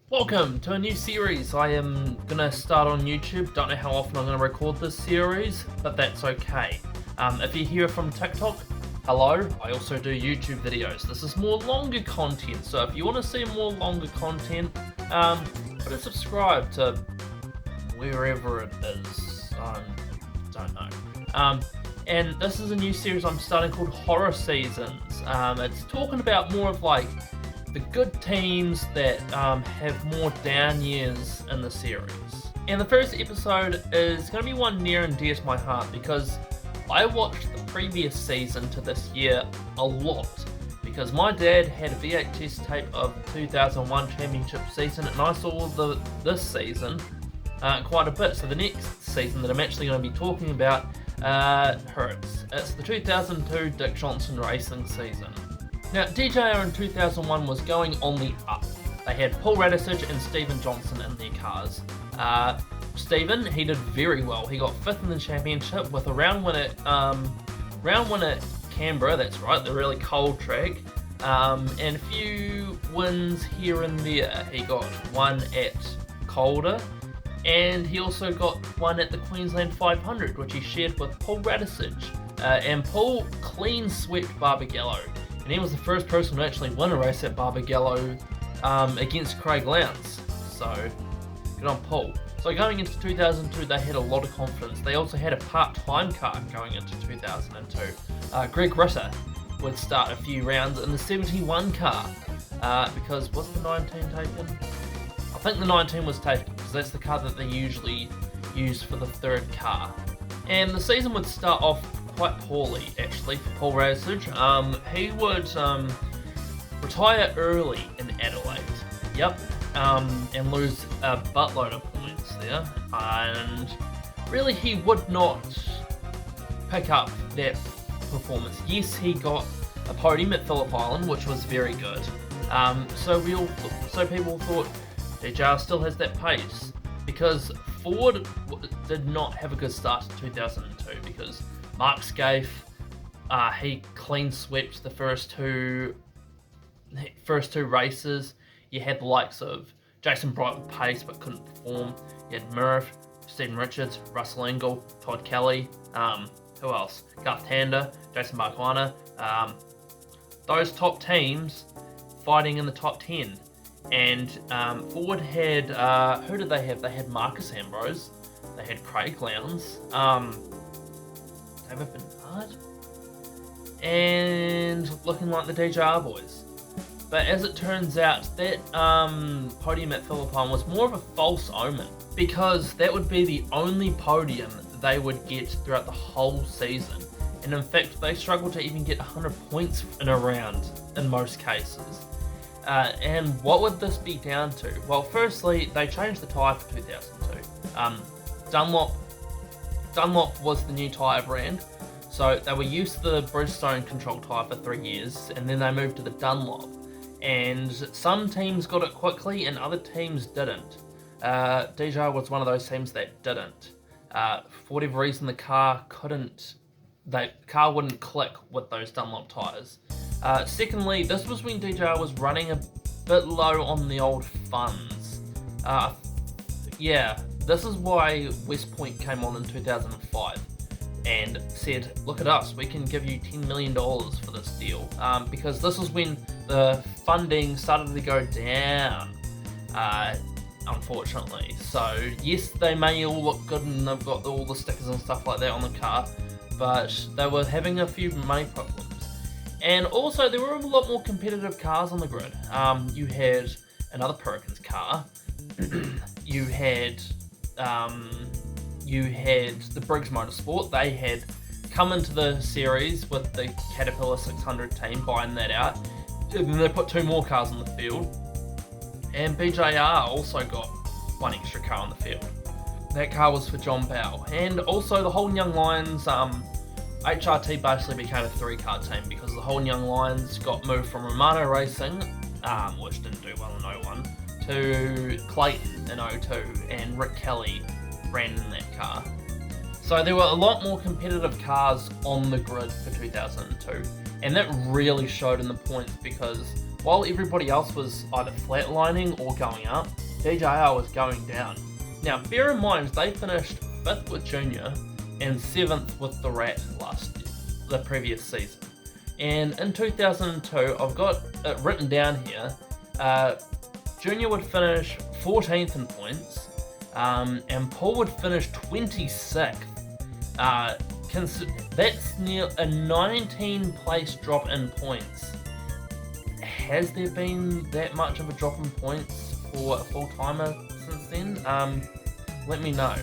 Welcome to a new series. I am gonna start on YouTube. Don't know how often I'm gonna record this series, but that's okay. If you're here from TikTok, hello. I also do YouTube videos. This is more longer content, so if you want to see more longer content, put a subscribe to wherever it is. Don't know. And this is a new series I'm starting called Horror Seasons. It's talking about more of like the good teams that have more down years in the series. And the first episode is going to be one near and dear to my heart because I watched the previous season to this year a lot because my dad had a VHS tape of 2001 championship season and I saw this season quite a bit. So the next season that I'm actually going to be talking about hurts. It's the 2002 Dick Johnson racing season. Now, DJR in 2001 was going on the up. They had Paul Radisich and Stephen Johnson in their cars. Stephen, he did very well. He got 5th in the championship with a round win at Canberra, that's right, the really cold track, and a few wins here and there. He got one at Calder, and he also got one at the Queensland 500, which he shared with Paul Radisich. And Paul clean swept Barbagallo. And he was the first person to actually win a race at Barbagallo against Craig Lowndes. So, good on Paul. So going into 2002, they had a lot of confidence. They also had a part-time car going into 2002. Greg Ritter would start a few rounds in the 71 car. Because, was the 19 taken? I think the 19 was taken, because that's the car that they usually use for the third car. And the season would start off quite poorly, actually, for Paul Radisich. He would retire early in Adelaide. Yep. And lose a buttload of points there. And really, he would not pick up that performance. Yes, he got a podium at Phillip Island, which was very good. So people thought DJR still has that pace because Ford did not have a good start to 2002 because Mark Scaife, he clean swept the first two races. You had the likes of Jason Bright with pace but couldn't perform. You had Murph, Stephen Richards, Russell Engel, Todd Kelly, who else? Garth Tander, Jason Barkwana. Those top teams fighting in the top 10. And Ford had, who did they have? They had Marcus Ambrose, they had Craig Lowndes, David Bernard, and looking like the DJR boys. But as it turns out, that podium at Phillip Island was more of a false omen because that would be the only podium they would get throughout the whole season. And in fact, they struggled to even get 100 points in a round in most cases. And what would this be down to? Well, firstly, they changed the tyre for 2002. Dunlop was the new tyre brand, so they were used to the Bridgestone control tyre for 3 years, and then they moved to the Dunlop. And some teams got it quickly, and other teams didn't. DJR was one of those teams that didn't. For whatever reason, the car wouldn't click with those Dunlop tyres. Secondly, this was when DJR was running a bit low on the old funds. This is why West Point came on in 2005 and said, look at us, we can give you $10 million for this deal. Because this is when the funding started to go down, unfortunately. So yes, they may all look good and they've got all the stickers and stuff like that on the car, but they were having a few money problems. And also, there were a lot more competitive cars on the grid. You had another Perkins car. you had the Briggs Motorsport. They had come into the series with the Caterpillar 600 team, buying that out. And then they put 2 more cars on the field. And BJR also got 1 extra car on the field. That car was for John Bell. And also the Holden Young Lions, HRT basically became a 3-car team because the Holden Young Lions got moved from Romano Racing, which didn't do well in 01, to Clayton in 02, and Rick Kelly ran in that car. So there were a lot more competitive cars on the grid for 2002, and that really showed in the points because while everybody else was either flatlining or going up, DJR was going down. Now, bear in mind, they finished 5th with Junior and 7th with the Rat the previous season. And in 2002, I've got it written down here, Junior would finish 14th in points, and Paul would finish 26th. That's near a 19 place drop in points. Has there been that much of a drop in points for a full-timer since then? Let me know.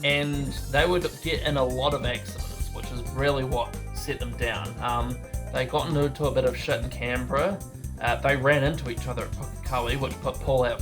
And they would get in a lot of accidents, which is really what set them down. They got into a bit of shit in Canberra. They ran into each other at Pukekohe, which put Paul out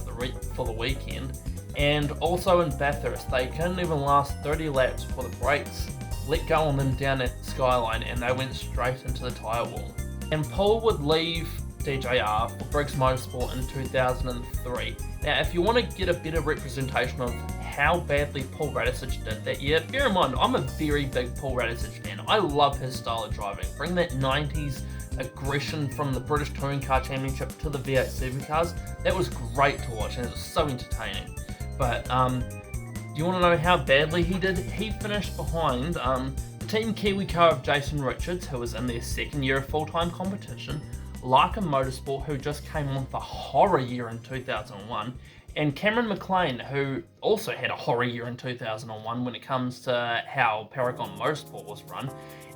for the weekend. And also in Bathurst, they couldn't even last 30 laps before the brakes let go on them down at Skyline, and they went straight into the tyre wall. And Paul would leave DJR for Briggs Motorsport in 2003. Now, if you want to get a better representation of how badly Paul Radisich did that year, bear in mind, I'm a very big Paul Radisich fan. I love his style of driving. Bring that 90s aggression from the British Touring Car Championship to the V8 Supercars. That was great to watch, and it was so entertaining. But do you want to know how badly he did? He finished behind the Team Kiwi car of Jason Richards, who was in their second year of full-time competition, Leica Motorsport, who just came off a horror year in 2001, and Cameron McLean, who also had a horror year in 2001 when it comes to how Paragon Motorsport was run.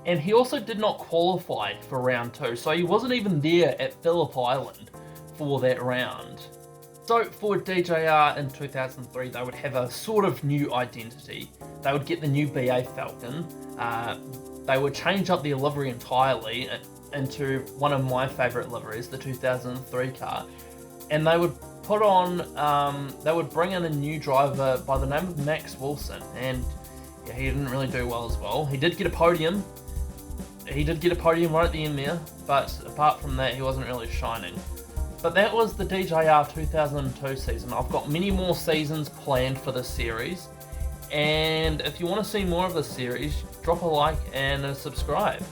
And he also did not qualify for round 2, so he wasn't even there at Phillip Island for that round. So for DJR in 2003, they would have a sort of new identity. They would get the new BA Falcon. They would change up their livery entirely into one of my favourite liveries, the 2003 car. And they would put on, they would bring in a new driver by the name of Max Wilson. And yeah, he didn't really do well as well. He did get a podium. He did get a podium right at the end there, but apart from that, he wasn't really shining. But that was the DJR 2002 season. I've got many more seasons planned for this series, and if you want to see more of this series, drop a like and a subscribe.